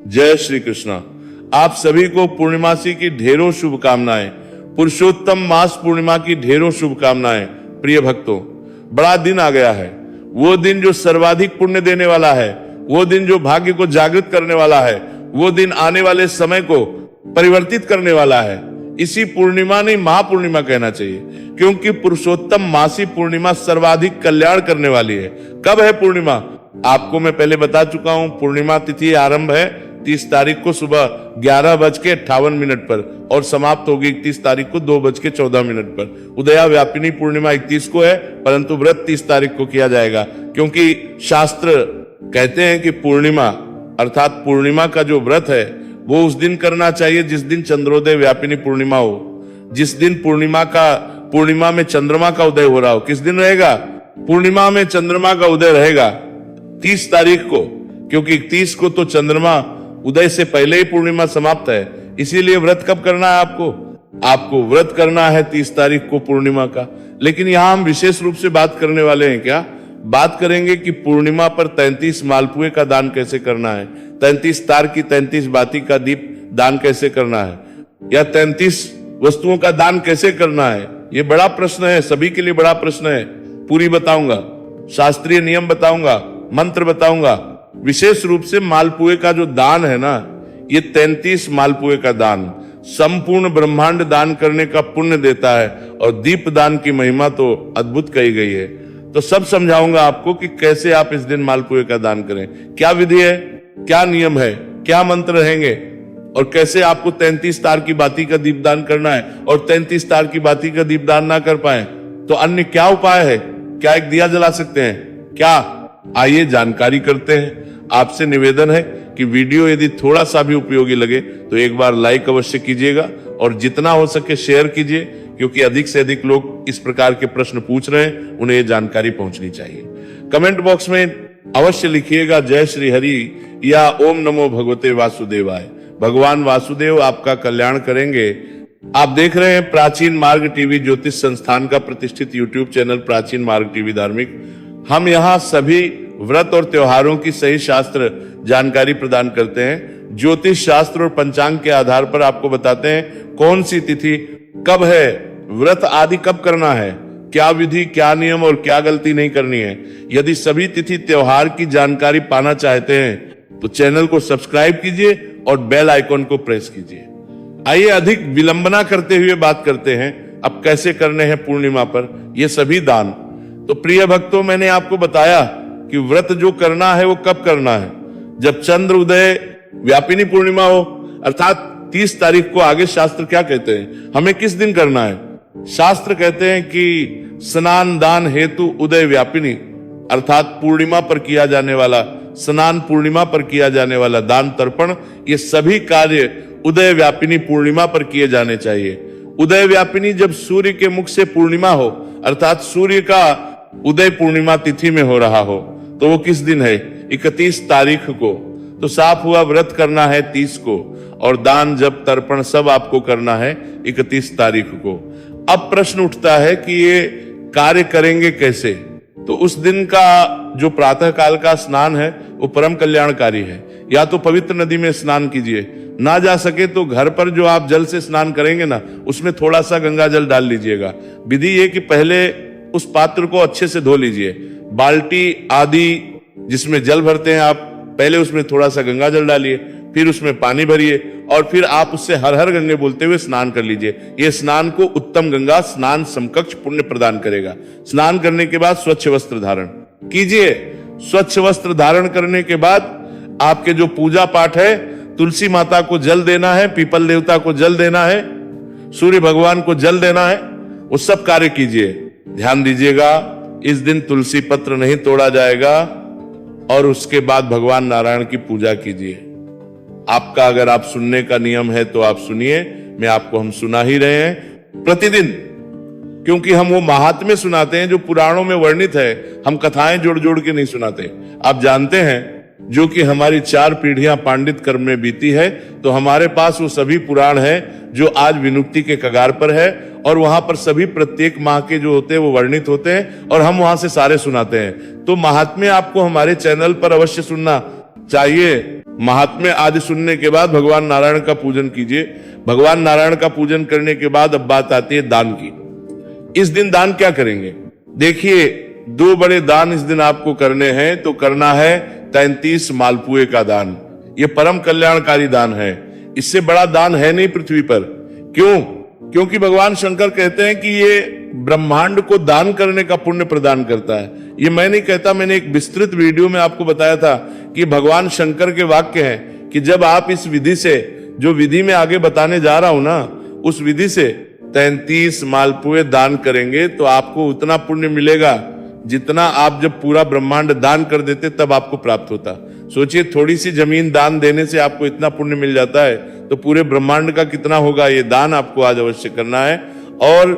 जय श्री कृष्णा। आप सभी को पूर्णिमासी की ढेरों शुभकामनाएं, पुरुषोत्तम मास पूर्णिमा की ढेरों शुभकामनाएं। प्रिय भक्तों, बड़ा दिन आ गया है, वो दिन जो सर्वाधिक पुण्य देने वाला है, वो दिन जो भाग्य को जागृत करने वाला है, वो दिन आने वाले समय को परिवर्तित करने वाला है। इसी पूर्णिमा नहीं, महापूर्णिमा कहना चाहिए, क्योंकि पुरुषोत्तम मासी पूर्णिमा सर्वाधिक कल्याण करने वाली है। कब है पूर्णिमा? आपको मैं पहले बता चुका हूं। पूर्णिमा तिथि आरंभ है 30 तारीख को सुबह 11:58 पर और समाप्त होगी 31 तारीख को 2:14 पर। उदया व्यापिनी पूर्णिमा 31 को है, परंतु व्रत 30 तारीख को किया जाएगा, क्योंकि शास्त्र कहते हैं कि पूर्णिमा अर्थात पूर्णिमा का जो व्रत है वो उस दिन करना चाहिए जिस दिन चंद्रोदय व्यापिनी पूर्णिमा हो, जिस दिन पूर्णिमा में चंद्रमा का उदय हो रहा हो। किस दिन रहेगा? पूर्णिमा में चंद्रमा का उदय रहेगा 30 तारीख को, क्योंकि 31 को तो चंद्रमा उदय से पहले ही पूर्णिमा समाप्त है। इसीलिए व्रत कब करना है आपको व्रत करना है 30 तारीख को पूर्णिमा का। लेकिन यहां हम विशेष रूप से बात करने वाले हैं, क्या बात करेंगे कि पूर्णिमा पर 33 मालपुए का दान कैसे करना है, 33 तार की 33 बाती का दीप दान कैसे करना है, या 33 वस्तुओं का दान कैसे करना है। ये बड़ा प्रश्न है, सभी के लिए बड़ा प्रश्न है। पूरी बताऊंगा, शास्त्रीय नियम बताऊंगा, मंत्र बताऊंगा। विशेष रूप से मालपुए का जो दान है ना, ये 33 मालपुए का दान संपूर्ण ब्रह्मांड दान करने का पुण्य देता है, और दीप दान की महिमा तो अद्भुत कही गई है। तो सब समझाऊंगा आपको कि कैसे आप इस दिन मालपुए का दान करें, क्या विधि है, क्या नियम है, क्या मंत्र रहेंगे, और कैसे आपको 33 तार की बाती का दीपदान करना है। और 33 तार की बाती का दीपदान ना कर पाए तो अन्य क्या उपाय है? क्या एक दिया जला सकते हैं क्या? आइए जानकारी करते हैं। आपसे निवेदन है कि वीडियो यदि थोड़ा सा भी उपयोगी लगे तो एक बार लाइक अवश्य कीजिएगा, और जितना हो सके शेयर कीजिए, क्योंकि अधिक से अधिक लोग इस प्रकार के प्रश्न पूछ रहे हैं, उन्हें ये जानकारी पहुंचनी चाहिए। कमेंट बॉक्स में अवश्य लिखिएगा जय श्री हरि या ओम नमो भगवते वासुदेवाय। भगवान वासुदेव आपका कल्याण करेंगे। आप देख रहे हैं प्राचीन मार्ग टीवी, ज्योतिष संस्थान का प्रतिष्ठित यूट्यूब चैनल प्राचीन मार्ग टीवी धार्मिक। हम यहाँ सभी व्रत और त्योहारों की सही शास्त्र जानकारी प्रदान करते हैं। ज्योतिष शास्त्र और पंचांग के आधार पर आपको बताते हैं कौन सी तिथि कब है, व्रत आदि कब करना है, क्या विधि, क्या नियम और क्या गलती नहीं करनी है। यदि सभी तिथि त्योहार की जानकारी पाना चाहते हैं तो चैनल को सब्सक्राइब कीजिए और बेल आइकॉन को प्रेस कीजिए। आइए अधिक विलंबना करते हुए बात करते हैं अब कैसे करने हैं पूर्णिमा पर ये सभी दान। तो प्रिय भक्तों, मैंने आपको बताया कि व्रत जो करना है वो कब करना है? जब चंद्र उदय व्यापिनी पूर्णिमा हो, अर्थात 30 तारीख को। आगे शास्त्र क्या कहते हैं, हमें किस दिन करना है? शास्त्र कहते हैं कि स्नान दान हेतु उदय व्यापिनी, अर्थात पूर्णिमा पर किया जाने वाला स्नान, पूर्णिमा पर किया जाने वाला दान तर्पण, ये सभी कार्य उदय व्यापिनी पूर्णिमा पर किए जाने चाहिए। उदय व्यापिनी जब सूर्य के मुख से पूर्णिमा हो, अर्थात सूर्य का उदय पूर्णिमा तिथि में हो रहा हो, तो वो किस दिन है? 31 तारीख को। तो साफ हुआ व्रत करना है 30 को, और दान जप तर्पण सब आपको करना है 31 तारीख को। अब प्रश्न उठता है कि ये कार्य करेंगे कैसे? तो उस दिन का जो प्रातः काल का स्नान है वो परम कल्याणकारी है। या तो पवित्र नदी में स्नान कीजिए, ना जा सके तो घर पर जो आप जल से स्नान करेंगे ना, उसमें थोड़ा सा गंगा जल डाल लीजिएगा। विधि ये कि पहले उस पात्र को अच्छे से धो लीजिए। बाल्टी आदि जिसमें जल भरते हैं आप, पहले उसमें थोड़ा सा गंगा जल डालिए, फिर उसमें पानी भरिए, और फिर आप उससे हर हर गंगे बोलते हुए स्नान कर लीजिए। ये स्नान को उत्तम गंगा स्नान समकक्ष पुण्य प्रदान करेगा। स्नान करने के बाद स्वच्छ वस्त्र धारण कीजिए। स्वच्छ वस्त्र धारण करने के बाद आपके जो पूजा पाठ है, तुलसी माता को जल देना है, पीपल देवता को जल देना है, सूर्य भगवान को जल देना है, वो सब कार्य कीजिए। ध्यान दीजिएगा, इस दिन तुलसी पत्र नहीं तोड़ा जाएगा, और उसके बाद भगवान नारायण की पूजा कीजिए। आपका अगर आप सुनने का नियम है तो आप सुनिए, मैं आपको हम सुना ही रहे हैं प्रतिदिन, क्योंकि हम वो महात्म्य सुनाते हैं जो पुराणों में वर्णित है। हम कथाएं जोड़ जोड़ के नहीं सुनाते। आप जानते हैं, जो कि हमारी 4 पीढ़ियां पांडित कर्म में बीती है, तो हमारे पास वो सभी पुराण है जो आज विनुक्ति के कगार पर है, और वहां पर सभी प्रत्येक माह के जो होते हैं वो वर्णित होते हैं, और हम वहां से सारे सुनाते हैं। तो महात्म्य आपको हमारे चैनल पर अवश्य सुनना चाहिए। महात्म्य आदि सुनने के बाद भगवान नारायण का पूजन कीजिए। भगवान नारायण का पूजन करने के बाद अब बात आती है दान की। इस दिन दान क्या करेंगे? देखिए, दो बड़े दान इस दिन आपको करने हैं। तो करना है 33 मालपुए का दान। ये परम कल्याणकारी दान है। इससे बड़ा दान है नहीं पृथ्वी पर। क्यों? क्योंकि भगवान शंकर कहते हैं कि ये ब्रह्मांड को दान करने का पुण्य प्रदान करता है। ये मैं नहीं कहता, मैंने एक विस्तृत वीडियो में आपको बताया था कि भगवान शंकर के वाक्य हैं कि जब आप इस विधि से, जो विधि में आगे बताने जा रहा हूं ना, उस विधि से 33 मालपुए दान करेंगे तो आपको उतना पुण्य मिलेगा जितना आप जब पूरा ब्रह्मांड दान कर देते तब आपको प्राप्त होता। सोचिए, थोड़ी सी जमीन दान देने से आपको इतना पुण्य मिल जाता है, तो पूरे ब्रह्मांड का कितना होगा। ये दान आपको आज अवश्य करना है। और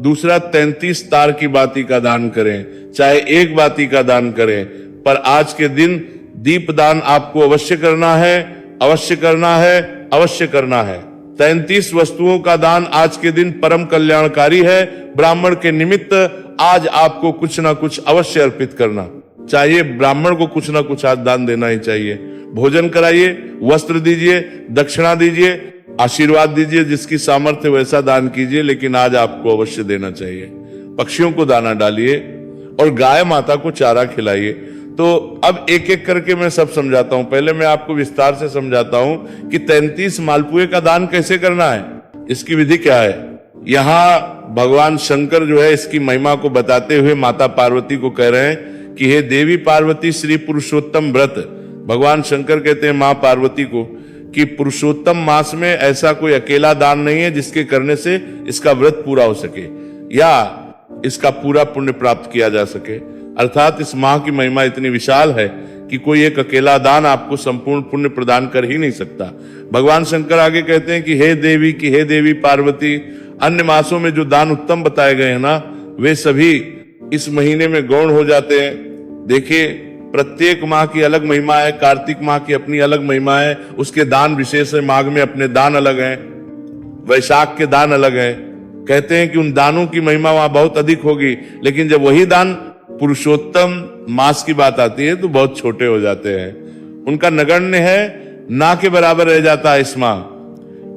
दूसरा, 33 तार की बाती का दान करें, चाहे एक बाती का दान करें, पर आज के दिन दीप दान आपको अवश्य करना है, अवश्य करना है, अवश्य करना है। 33 वस्तुओं का दान आज के दिन परम कल्याणकारी है। ब्राह्मण के निमित्त आज आपको कुछ ना कुछ अवश्य अर्पित करना चाहिए। ब्राह्मण को कुछ ना कुछ आज दान देना ही चाहिए। भोजन कराइए, वस्त्र दीजिए, दक्षिणा दीजिए, आशीर्वाद दीजिए, जिसकी सामर्थ्य वैसा दान कीजिए, लेकिन आज आपको अवश्य देना चाहिए। पक्षियों को दाना डालिए और गाय माता को चारा खिलाइए। तो अब एक एक करके मैं सब समझाता हूं। पहले मैं आपको विस्तार से समझाता हूं कि 33 मालपुए का दान कैसे करना है, इसकी विधि क्या है। यहां भगवान शंकर जो है इसकी महिमा को बताते हुए माता पार्वती को कह रहे हैं कि हे देवी पार्वती, श्री पुरुषोत्तम व्रत। भगवान शंकर कहते हैं मां पार्वती को कि पुरुषोत्तम मास में ऐसा कोई अकेला दान नहीं है जिसके करने से इसका व्रत पूरा हो सके या इसका पूरा पुण्य प्राप्त किया जा सके। अर्थात इस माह की महिमा इतनी विशाल है कि कोई एक अकेला दान आपको संपूर्ण पुण्य प्रदान कर ही नहीं सकता। भगवान शंकर आगे कहते हैं कि हे देवी, कि हे देवी पार्वती, अन्य मासों में जो दान उत्तम बताए गए हैं ना, वे सभी इस महीने में गौण हो जाते हैं। देखिए, प्रत्येक माह की अलग महिमा है। कार्तिक माह की अपनी अलग महिमा है, उसके दान विशेष है। माघ में अपने दान अलग हैं, वैशाख के दान अलग हैं। कहते हैं कि उन दानों की महिमा वहां बहुत अधिक होगी, लेकिन जब वही दान पुरुषोत्तम मास की बात आती है तो बहुत छोटे हो जाते हैं। उनका नगण्य है, ना के बराबर रह जाता है इस माह।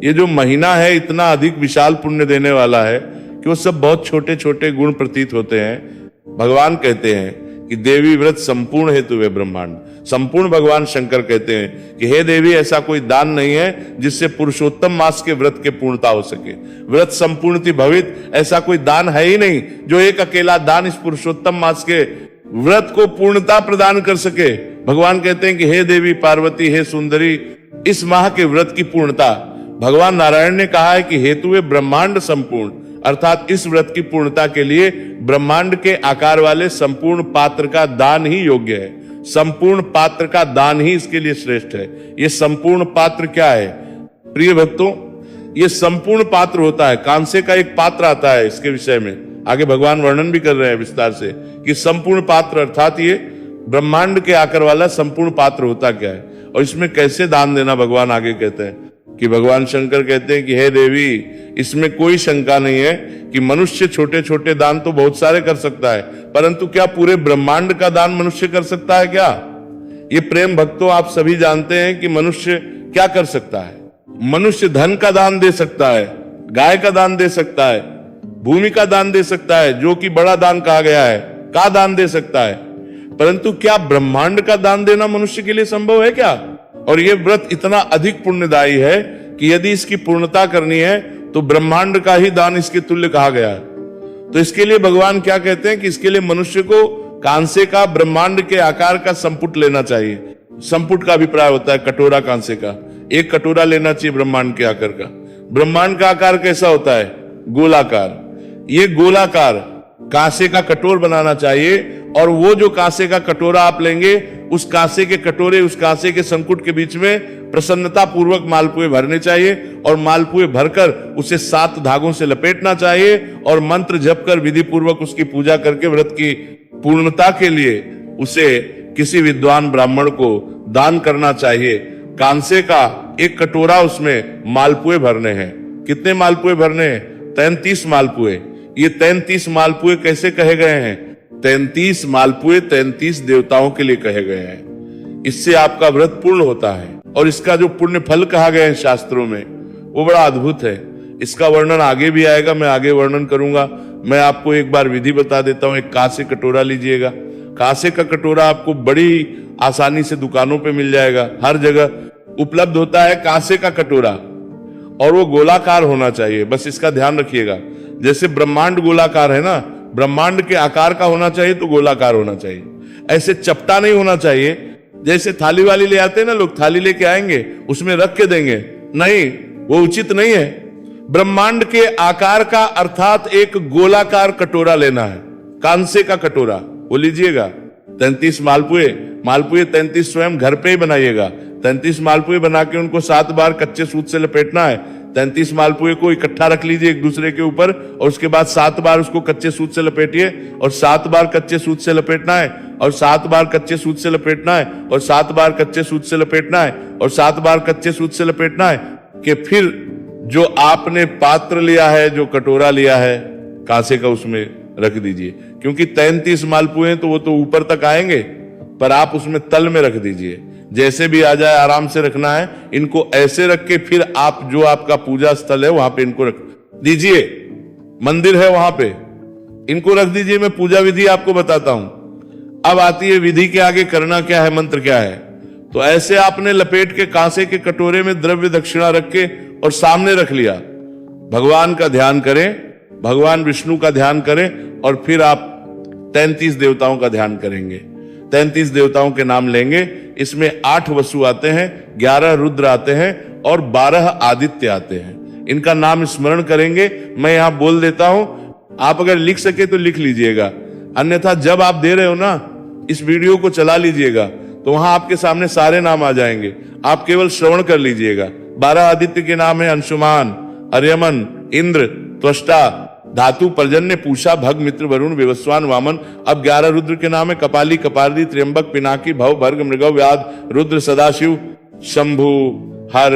ये जो महीना है इतना अधिक विशाल पुण्य देने वाला है कि वो सब बहुत छोटे छोटे गुण प्रतीत होते हैं। भगवान कहते हैं कि देवी व्रत संपूर्ण हेतु वे ब्रह्मांड। संपूर्ण भगवान शंकर कहते हैं कि हे देवी, ऐसा कोई दान नहीं है जिससे पुरुषोत्तम मास के व्रत के पूर्णता हो सके। व्रत संपूर्णति भवित, ऐसा कोई दान है ही नहीं जो एक अकेला दान इस पुरुषोत्तम मास के व्रत को पूर्णता प्रदान कर सके। भगवान कहते हैं कि हे देवी पार्वती, हे सुंदरी, इस माह के व्रत की पूर्णता भगवान नारायण ने कहा है कि हेतु है ब्रह्मांड संपूर्ण। अर्थात इस व्रत की पूर्णता के लिए ब्रह्मांड के आकार वाले संपूर्ण पात्र का दान ही योग्य है। संपूर्ण पात्र का दान ही इसके लिए श्रेष्ठ है। ये संपूर्ण पात्र क्या है प्रिय भक्तों? ये संपूर्ण पात्र होता है। कांसे का एक पात्र आता है, इसके विषय में आगे भगवान वर्णन भी कर रहे हैं विस्तार से कि संपूर्ण पात्र अर्थात ये ब्रह्मांड के आकार वाला संपूर्ण पात्र होता क्या है और इसमें कैसे दान देना। भगवान आगे कहते हैं कि भगवान शंकर कहते हैं कि हे देवी, इसमें कोई शंका नहीं है कि मनुष्य छोटे छोटे दान तो बहुत सारे कर सकता है, परंतु क्या पूरे ब्रह्मांड का दान मनुष्य कर सकता है क्या? ये प्रेम भक्तों आप सभी जानते हैं कि मनुष्य क्या कर सकता है। मनुष्य धन का दान दे सकता है, गाय का दान दे सकता है, भूमि का दान दे सकता है, जो कि बड़ा दान कहा गया है, का दान दे सकता है, परंतु क्या ब्रह्मांड का दान देना मनुष्य के लिए संभव है क्या? और यह व्रत इतना अधिक पुण्यदायी है कि यदि इसकी पूर्णता करनी है तो ब्रह्मांड का ही दान इसके तुल्य कहा गया है। तो इसके लिए भगवान क्या कहते हैं कि इसके लिए मनुष्य को कांसे का, ब्रह्मांड के आकार का संपुट लेना चाहिए। संपुट का अभिप्राय होता है कटोरा कांसे का। एक कटोरा लेना चाहिए ब्रह्मांड के आकार का। ब्रह्मांड का आकार कैसा होता है? गोलाकार। ये गोलाकार कांसे का कटोर बनाना चाहिए और वो जो कांसे का कटोरा आप लेंगे, उस कांसे के कटोरे, उस कांसे के संकुट के बीच में प्रसन्नता पूर्वक मालपुए भरने चाहिए और मालपुए भरकर उसे 7 धागों से लपेटना चाहिए और मंत्र जप कर विधि पूर्वक उसकी पूजा करके व्रत की पूर्णता के लिए उसे किसी विद्वान ब्राह्मण को दान करना चाहिए। कांसे का एक कटोरा, उसमें मालपुए भरने हैं। कितने मालपुए भरने हैं? 33 मालपुए। ये 33 मालपुए कैसे कहे गए हैं? 33 मालपुए 33 देवताओं के लिए कहे गए हैं। इससे आपका व्रत पूर्ण होता है। और इसका जो पुण्य फल कहा गया है शास्त्रों में वो बड़ा अद्भुत है। इसका वर्णन आगे भी आएगा, मैं आगे वर्णन करूंगा। मैं आपको एक बार विधि बता देता हूं। एक कांसे कटोरा लीजिएगा। कांसे का कटोरा आपको बड़ी आसानी से दुकानों पे मिल जाएगा, हर जगह उपलब्ध होता है कांसे का कटोरा, और वो गोलाकार होना चाहिए। बस इसका ध्यान रखिएगा। जैसे ब्रह्मांड गोलाकार है ना, ब्रह्मांड के आकार का होना चाहिए तो गोलाकार होना चाहिए। ऐसे चपटा नहीं होना चाहिए। जैसे थाली वाली ले आते हैं ना लोग, थाली लेके आएंगे उसमें रख के देंगे, नहीं, वो उचित नहीं है। ब्रह्मांड के आकार का अर्थात एक गोलाकार कटोरा लेना है, कांसे का कटोरा, वो लीजिएगा। 33 मालपुए 33 स्वयं घर पे ही बनाइएगा। 33 मालपुए बना के उनको 7 बार कच्चे सूत से लपेटना है। 33 मालपुए को इकट्ठा रख लीजिए एक दूसरे के ऊपर, और उसके बाद 7 बार उसको कच्चे सूत से लपेटिए, और 7 बार कच्चे सूत से लपेटना है, और 7 बार कच्चे सूत से लपेटना है, और 7 बार कच्चे सूत से लपेटना है, और 7 बार कच्चे सूत से लपेटना है। कि फिर जो आपने पात्र लिया है, जो कटोरा लिया है कांसे का, उसमें रख दीजिए। क्योंकि 33 मालपुए तो वो तो ऊपर तक आएंगे, पर आप उसमें तल में रख दीजिए। जैसे भी आ जाए आराम से रखना है। इनको ऐसे रख के फिर आप जो आपका पूजा स्थल है वहां पे इनको रख दीजिए। मंदिर है वहां पे, इनको रख दीजिए। मैं पूजा विधि आपको बताता हूं। अब आती है विधि के आगे करना क्या है, मंत्र क्या है। तो ऐसे आपने लपेट के कांसे के कटोरे में द्रव्य दक्षिणा रख के और सामने रख लिया। भगवान का ध्यान करें, भगवान विष्णु का ध्यान करें, और फिर आप 33 देवताओं का ध्यान करेंगे। 33 देवताओं के नाम लेंगे। इसमें 8 वसु आते हैं, 11 रुद्र आते हैं, और 12 आदित्य आते हैं। इनका नाम स्मरण करेंगे। मैं यहां बोल देता हूं, आप अगर लिख सके तो लिख लीजिएगा, अन्यथा जब आप दे रहे हो ना, इस वीडियो को चला लीजिएगा तो वहां आपके सामने सारे नाम आ जाएंगे। आप केवल श्रवण कर लीजिएगा। 12 आदित्य के नाम है अंशुमान, अर्यमन, इंद्र, त्वष्टा, धातु, पर्जन्य, पूषा, भग, मित्र, वरुण, विवस्वान, वामन। अब 11 रुद्र के नाम है कपाली, कपाली, त्र्यंबक, पिनाकी, भव, भर्ग, मृगव, व्याध, रुद्र, सदाशिव, शंभु, हर।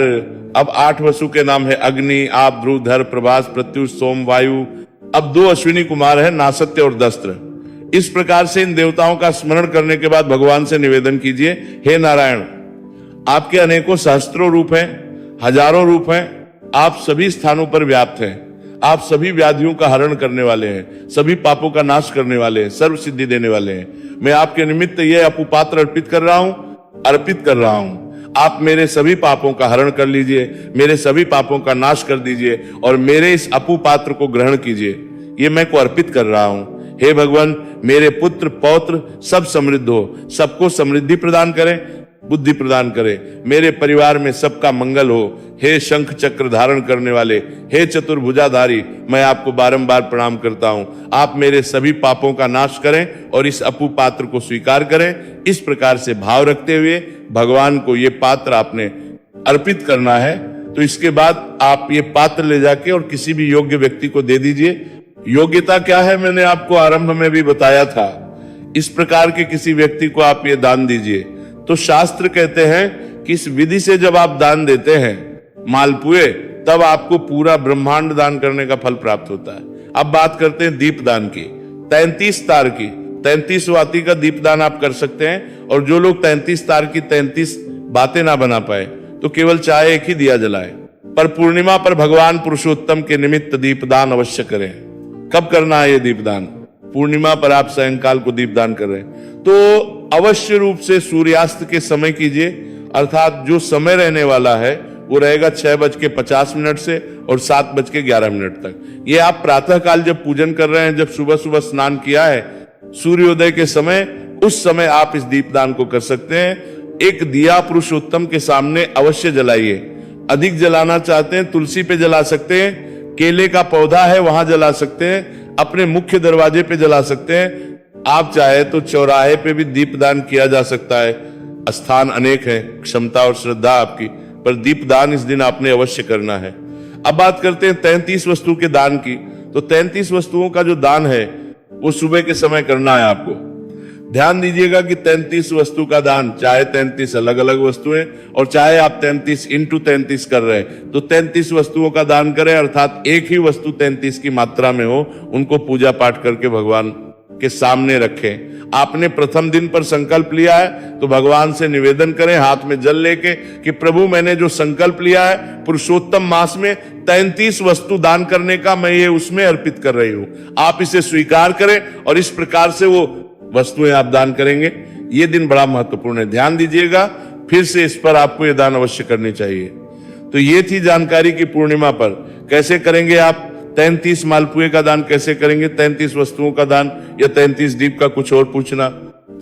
अब 8 वसु के नाम है अग्नि, आप, ध्रुव, धर, प्रभास, प्रत्युष, सोम, वायु। अब 2 अश्विनी कुमार है, नासत्य और दस्त्र। इस प्रकार से इन देवताओं का स्मरण करने के बाद भगवान से निवेदन कीजिए, हे नारायण, आपके अनेकों सहस्त्रों रूप हैं, हजारों रूप हैं, आप सभी स्थानों पर व्याप्त हैं। आप सभी व्याधियों का हरण करने वाले हैं, सभी पापों का नाश करने वाले हैं, सर्व सिद्धि देने वाले हैं। मैं आपके निमित्त यह अपुपात्र अर्पित कर रहा हूं। आप मेरे सभी पापों का हरण कर लीजिए, मेरे सभी पापों का नाश कर दीजिए, और मेरे इस अपुपात्र को ग्रहण कीजिए। ये मैं को अर्पित कर रहा हूं। हे भगवान, मेरे पुत्र पौत्र सब समृद्ध हो, सबको समृद्धि प्रदान करें, बुद्धि प्रदान करे, मेरे परिवार में सबका मंगल हो। हे शंख चक्र धारण करने वाले, हे चतुर्भुजाधारी, मैं आपको बारंबार प्रणाम करता हूं। आप मेरे सभी पापों का नाश करें और इस अपू पात्र को स्वीकार करें। इस प्रकार से भाव रखते हुए भगवान को ये पात्र आपने अर्पित करना है। तो इसके बाद आप ये पात्र ले जाके और किसी भी योग्य व्यक्ति को दे दीजिए। योग्यता क्या है मैंने आपको आरंभ में भी बताया था। इस प्रकार के किसी व्यक्ति को आप ये दान दीजिए। तो शास्त्र कहते हैं कि इस विधि से जब आप दान देते हैं मालपुए, तब आपको पूरा ब्रह्मांड दान करने का फल प्राप्त होता है। अब बात करते हैं दीप दान की। 33 तार की 33 वाती का दीप दान आप कर सकते हैं। और जो लोग 33 तार की 33 बातें ना बना पाए तो केवल चाय एक ही दिया जलाए। पर पूर्णिमा पर भगवान पुरुषोत्तम के निमित्त दीपदान अवश्य करें। कब करना है ये दीपदान? पूर्णिमा पर आप सायंकाल को दीपदान कर रहे हैं तो अवश्य रूप से सूर्यास्त के समय कीजिए। अर्थात जो समय रहने वाला है वो रहेगा 6:50 से और 7:11 तक। ये आप प्रातः काल जब पूजन कर रहे हैं, जब सुबह सुबह स्नान किया है, सूर्योदय के समय, उस समय आप इस दीपदान को कर सकते हैं। एक दिया पुरुषोत्तम के सामने अवश्य जलाइए। अधिक जलाना चाहते हैं तुलसी पे जला सकते हैं, केले का पौधा है वहां जला सकते हैं, अपने मुख्य दरवाजे पे जला सकते हैं। आप चाहे तो चौराहे पे भी दीपदान किया जा सकता है। स्थान अनेक है, क्षमता और श्रद्धा आपकी, पर दीपदान इस दिन आपने अवश्य करना है। अब बात करते हैं 33 वस्तु के दान की। तो 33 वस्तुओं का जो दान है वो सुबह के समय करना है आपको। ध्यान दीजिएगा कि 33 वस्तु का दान, चाहे 33 अलग अलग वस्तुएं और चाहे आप 33 × 33 कर रहे हैं, तो 33 वस्तुओं का दान करें। अर्थात एक ही वस्तु 33 की मात्रा में हो, उनको पूजा पाठ करके भगवान के सामने रखें। आपने प्रथम दिन पर संकल्प लिया है तो भगवान से निवेदन करें हाथ में जल लेके कि प्रभु मैंने जो संकल्प लिया है पुरुषोत्तम मास में 33 वस्तु दान करने का, मैं ये उसमें अर्पित कर रही हूं, आप इसे स्वीकार करें। और इस प्रकार से वो वस्तुएं आप दान करेंगे। ये दिन बड़ा महत्वपूर्ण है, ध्यान दीजिएगा। फिर से इस पर आपको ये दान अवश्य करनी चाहिए। तो ये थी जानकारी की पूर्णिमा पर कैसे करेंगे आप 33 मालपुए का दान, कैसे करेंगे 33 वस्तुओं का दान या 33 दीप का कुछ और पूछना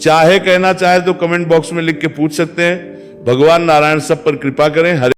चाहे, कहना चाहे तो कमेंट बॉक्स में लिख के पूछ सकते हैं। भगवान नारायण सब पर कृपा करें। हरे